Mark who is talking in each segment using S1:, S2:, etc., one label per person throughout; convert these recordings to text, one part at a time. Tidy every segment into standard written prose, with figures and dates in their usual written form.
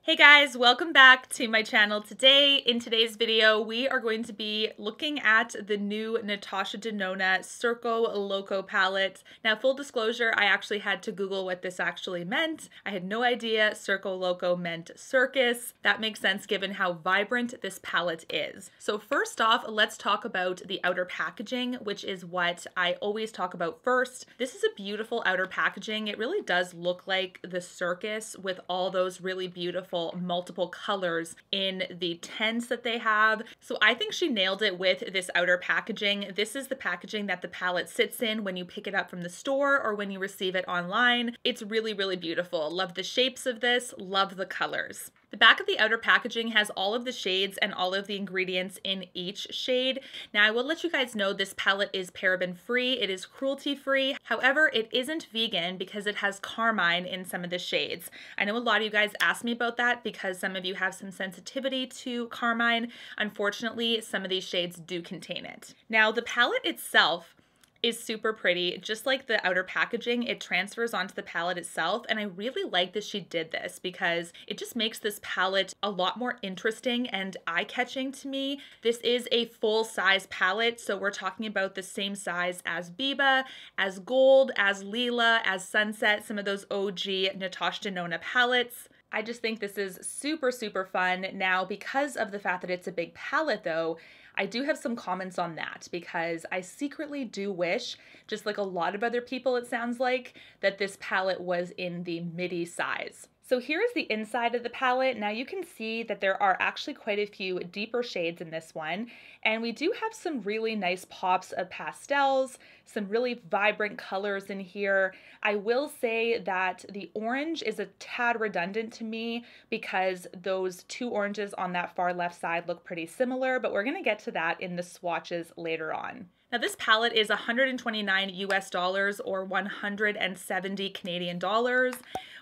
S1: Hey guys, welcome back to my channel. Today, in today's video, we are going to be looking at the new NATASHA DENONA CIRCO LOCO palette. Now, full disclosure, I actually had to Google what this actually meant. I had no idea CIRCO LOCO meant circus. That makes sense given how vibrant this palette is. So first off, let's talk about the outer packaging, which is what I always talk about first. This is a beautiful outer packaging. It really does look like the circus with all those really beautiful multiple colors in the tints that they have. So I think she nailed it with this outer packaging. This is the packaging that the palette sits in when you pick it up from the store or when you receive it online. It's really, really beautiful. Love the shapes of this, love the colors. The back of the outer packaging has all of the shades and all of the ingredients in each shade. Now, I will let you guys know this palette is paraben free, it is cruelty free. However, it isn't vegan because it has carmine in some of the shades. I know a lot of you guys asked me about that because some of you have some sensitivity to carmine. Unfortunately, some of these shades do contain it. Now, the palette itself is super pretty. Just like the outer packaging, it transfers onto the palette itself, and I really like that she did this because it just makes this palette a lot more interesting and eye-catching to me. This is a full-size palette, so we're talking about the same size as Biba, as Gold, as Lila, as Sunset, some of those OG NATASHA DENONA palettes. I just think this is super, super fun. Now, because of the fact that it's a big palette though, I do have some comments on that because I secretly do wish, just like a lot of other people it sounds like, that this palette was in the midi size. So here is the inside of the palette. Now you can see that there are actually quite a few deeper shades in this one, and we do have some really nice pops of pastels, some really vibrant colors in here. I will say that the orange is a tad redundant to me because those two oranges on that far left side look pretty similar, but we're gonna get to that in the swatches later on. Now this palette is 129 US dollars or 170 Canadian dollars,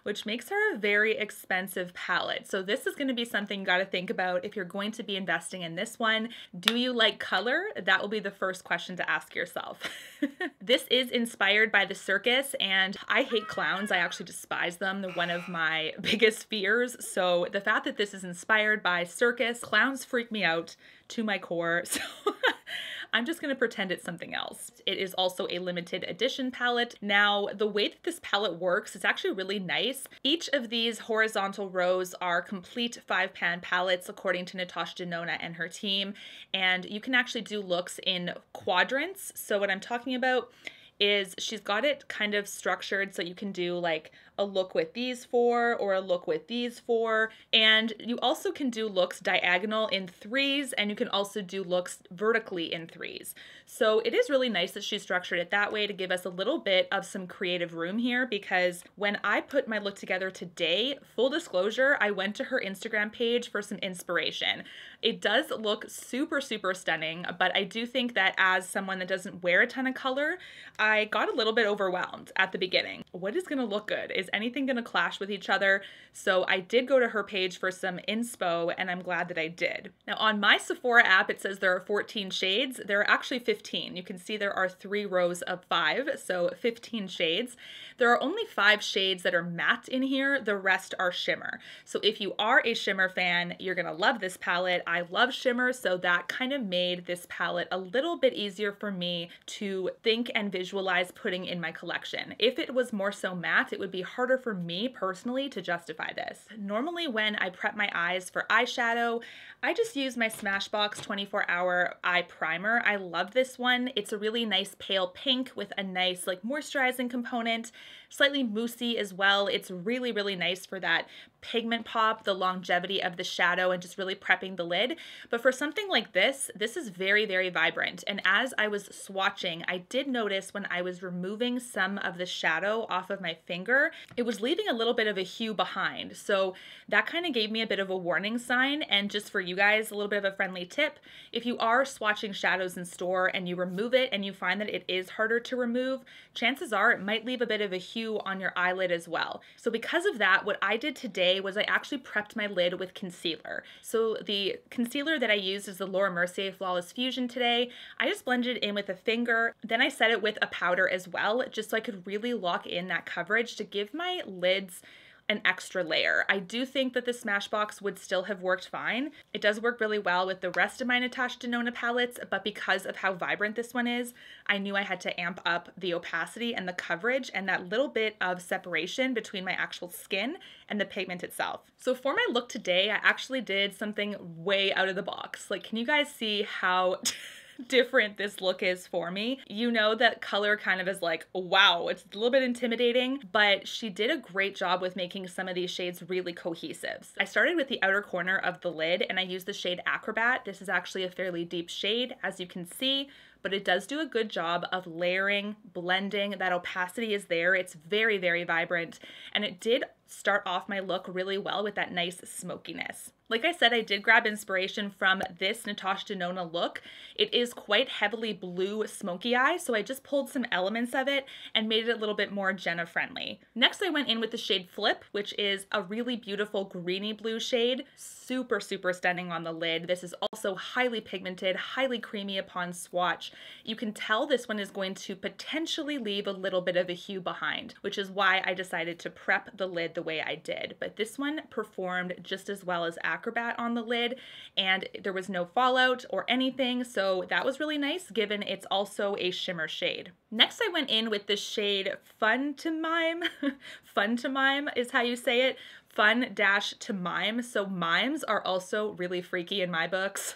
S1: which makes her a very expensive palette. So this is going to be something you got to think about if you're going to be investing in this one. Do you like color? That will be the first question to ask yourself. This is inspired by the circus, and I hate clowns. I actually despise them. They're one of my biggest fears. So the fact that this is inspired by circus, clowns freak me out to my core. So I'm just going to pretend it's something else. It is also a limited edition palette. Now, the way that this palette works is actually really nice. Each of these horizontal rows are complete 5-pan palettes according to NATASHA DENONA and her team, and you can actually do looks in quadrants. So what I'm talking about is she's got it kind of structured so you can do like a look with these four or a look with these four, and you also can do looks diagonal in threes, and you can also do looks vertically in threes. So it is really nice that she structured it that way to give us a little bit of some creative room here, because when I put my look together today, full disclosure, I went to her Instagram page for some inspiration. It does look super, super stunning, but I do think that as someone that doesn't wear a ton of color, I got a little bit overwhelmed at the beginning. What is gonna look good? Is anything gonna clash with each other? So I did go to her page for some inspo, and I'm glad that I did. Now on my Sephora app, it says there are 14 shades. There are actually 15. You can see there are 3 rows of 5, so 15 shades. There are only 5 shades that are matte in here. The rest are shimmer. So if you are a shimmer fan, you're gonna love this palette. I love shimmer, so that kind of made this palette a little bit easier for me to think and visualize putting in my collection. If it was more so matte, it would be harder for me personally to justify this. Normally when I prep my eyes for eyeshadow, I just use my Smashbox 24-hour eye primer. I love this one. It's a really nice pale pink with a nice like moisturizing component, slightly moussey as well. It's really, really nice for that pigment pop, the longevity of the shadow, and just really prepping the lid. But for something like this, this is very, very vibrant. And as I was swatching, I did notice when I was removing some of the shadow off of my finger, it was leaving a little bit of a hue behind. So that kind of gave me a bit of a warning sign. And just for you guys, a little bit of a friendly tip, if you are swatching shadows in store and you remove it and you find that it is harder to remove, chances are it might leave a bit of a hue on your eyelid as well. So because of that, what I did today was I actually prepped my lid with concealer. So the concealer that I used is the Mercier Flawless Fusion today. I just blended it in with a finger. Then I set it with a powder as well, just so I could really lock in that coverage to give my lids an extra layer. I do think that the Smashbox would still have worked fine. It does work really well with the rest of my Natasha Denona palettes, but because of how vibrant this one is, I knew I had to amp up the opacity and the coverage and that little bit of separation between my actual skin and the pigment itself. So for my look today, I actually did something way out of the box. Like, can you guys see how different this look is for me? You know that color kind of is like, wow, it's a little bit intimidating, but she did a great job with making some of these shades really cohesive. I started with the outer corner of the lid and I used the shade Acrobat. This is actually a fairly deep shade, as you can see, but it does do a good job of layering, blending. That opacity is there. It's very, very vibrant. And it did start off my look really well with that nice smokiness. Like I said, I did grab inspiration from this Natasha Denona look. It is quite heavily blue smoky eye, so I just pulled some elements of it and made it a little bit more Jenna friendly. Next, I went in with the shade Flip, which is a really beautiful greeny blue shade. Super, super stunning on the lid. This is also highly pigmented, highly creamy upon swatch. You can tell this one is going to potentially leave a little bit of a hue behind, which is why I decided to prep the lid the way I did. But this one performed just as well as Acrobat on the lid, and there was no fallout or anything, so that was really nice given it's also a shimmer shade. Next, I went in with the shade Fun to Mime. Fun to Mime is how you say it. Fun-to mime. So mimes are also really freaky in my books.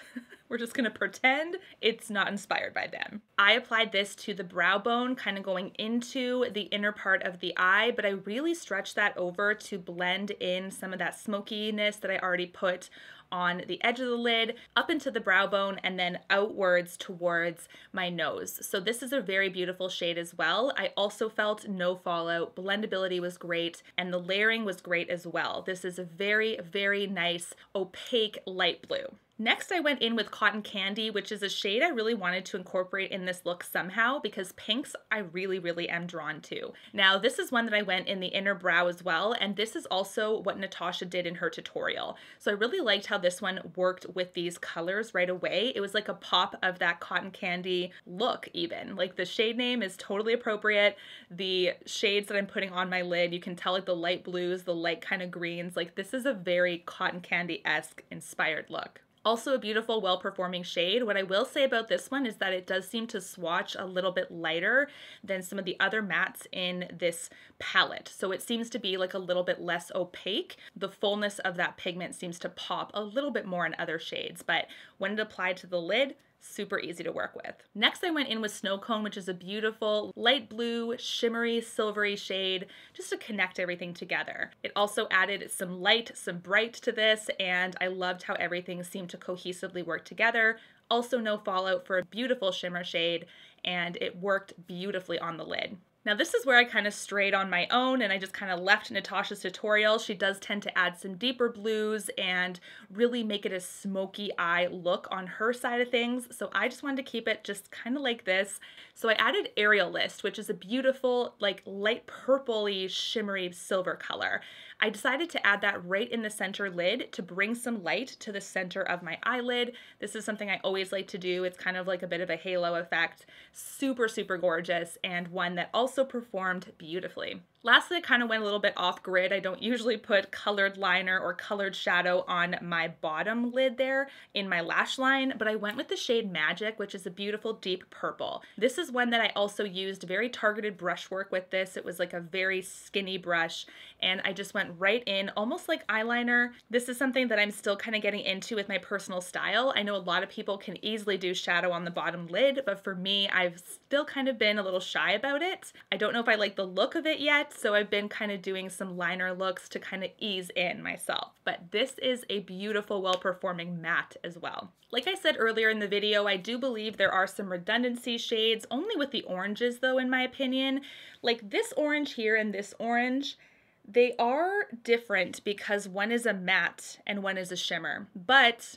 S1: We're just gonna pretend it's not inspired by them. I applied this to the brow bone, kind of going into the inner part of the eye, but I really stretched that over to blend in some of that smokiness that I already put on the edge of the lid, up into the brow bone, and then outwards towards my nose. So this is a very beautiful shade as well. I also felt no fallout, blendability was great, and the layering was great as well. This is a very, very nice opaque light blue. Next, I went in with Cotton Candy, which is a shade I really wanted to incorporate in this look somehow because pinks I really, really am drawn to. Now, this is one that I went in the inner brow as well, and this is also what Natasha did in her tutorial. So I really liked how this one worked with these colors right away. It was like a pop of that Cotton Candy look even. Like the shade name is totally appropriate. The shades that I'm putting on my lid, you can tell like the light blues, the light kind of greens, like this is a very Cotton Candy-esque inspired look. Also a beautiful, well-performing shade. What I will say about this one is that it does seem to swatch a little bit lighter than some of the other mattes in this palette. So it seems to be like a little bit less opaque. The fullness of that pigment seems to pop a little bit more in other shades, but when it applied to the lid, super easy to work with. Next, I went in with Snow Cone, which is a beautiful light blue, shimmery, silvery shade, just to connect everything together. It also added some light, some bright to this, and I loved how everything seemed to cohesively work together. Also no fallout for a beautiful shimmer shade, and it worked beautifully on the lid. Now this is where I kind of strayed on my own and I just kind of left Natasha's tutorial. She does tend to add some deeper blues and really make it a smoky eye look on her side of things. So I just wanted to keep it just kind of like this. So I added Aerial List, which is a beautiful like light purpley shimmery silver color. I decided to add that right in the center lid to bring some light to the center of my eyelid. This is something I always like to do. It's kind of like a bit of a halo effect. Super, super gorgeous, and one that also performed beautifully. Lastly, I kind of went a little bit off grid. I don't usually put colored liner or colored shadow on my bottom lid there in my lash line, but I went with the shade Magic, which is a beautiful deep purple. This is one that I also used very targeted brush work with this. It was like a very skinny brush, and I just went right in, almost like eyeliner. This is something that I'm still kind of getting into with my personal style. I know a lot of people can easily do shadow on the bottom lid, but for me, I've still kind of been a little shy about it. I don't know if I like the look of it yet, so I've been kind of doing some liner looks to kind of ease in myself. But this is a beautiful, well-performing matte as well. Like I said earlier in the video, I do believe there are some redundancy shades, only with the oranges though, in my opinion. Like this orange here and this orange, they are different because one is a matte and one is a shimmer. But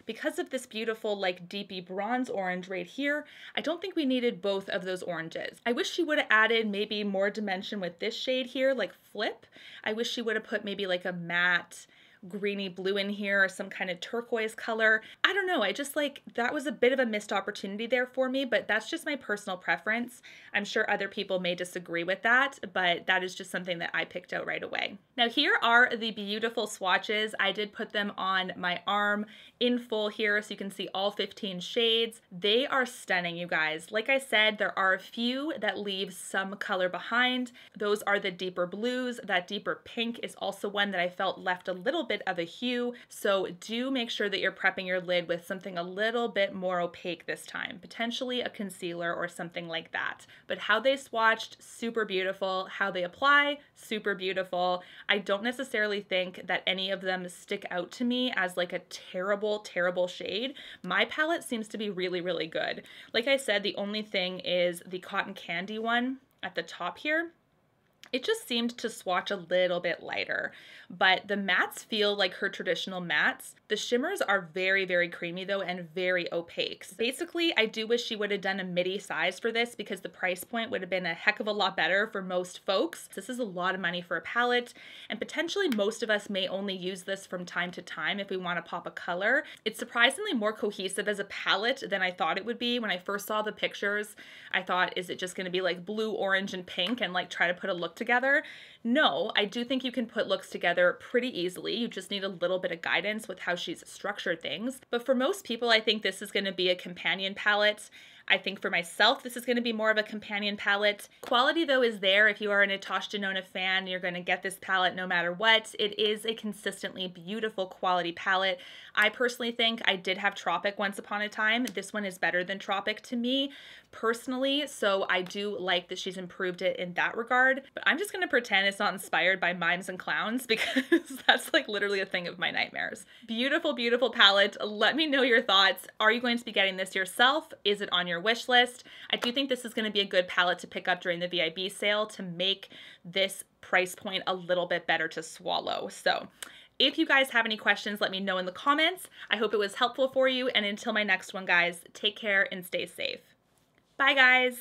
S1: because of this beautiful like deepy bronze orange right here, I don't think we needed both of those oranges. I wish she would have added maybe more dimension with this shade here, like Flip. I wish she would have put maybe like a matte greeny blue in here or some kind of turquoise color. I don't know, I just like, that was a bit of a missed opportunity there for me, but that's just my personal preference. I'm sure other people may disagree with that, but that is just something that I picked out right away. Now here are the beautiful swatches. I did put them on my arm in full here so you can see all 15 shades. They are stunning, you guys. Like I said, there are a few that leave some color behind. Those are the deeper blues. That deeper pink is also one that I felt left a little bit of a hue. So do make sure that you're prepping your lid with something a little bit more opaque this time, potentially a concealer or something like that. But how they swatched, super beautiful. How they apply, super beautiful. I don't necessarily think that any of them stick out to me as like a terrible, terrible shade. My palette seems to be really, really good. Like I said, the only thing is the cotton candy one at the top here. It just seemed to swatch a little bit lighter, but the mattes feel like her traditional mattes. The shimmers are very, very creamy though and very opaque. Basically, I do wish she would have done a midi size for this because the price point would have been a heck of a lot better for most folks. This is a lot of money for a palette, and potentially most of us may only use this from time to time if we want to pop a color. It's surprisingly more cohesive as a palette than I thought it would be. When I first saw the pictures, I thought, is it just going to be like blue, orange, and pink and like try to put a look together? No, I do think you can put looks together pretty easily. You just need a little bit of guidance with how she's structured things. But for most people, I think this is going to be a companion palette. I think for myself, this is going to be more of a companion palette. Quality though is there. If you are a NATASHA Denona fan, you're going to get this palette no matter what. It is a consistently beautiful quality palette. I personally think I did have Tropic once upon a time. This one is better than Tropic to me personally, so I do like that she's improved it in that regard. But I'm just going to pretend it's not inspired by mimes and clowns because that's like literally a thing of my nightmares. Beautiful, beautiful palette. Let me know your thoughts. Are you going to be getting this yourself? Is it on your wish list? I do think this is going to be a good palette to pick up during the VIB sale to make this price point a little bit better to swallow. So if you guys have any questions, let me know in the comments. I hope it was helpful for you, and until my next one, guys, take care and stay safe. Bye, guys.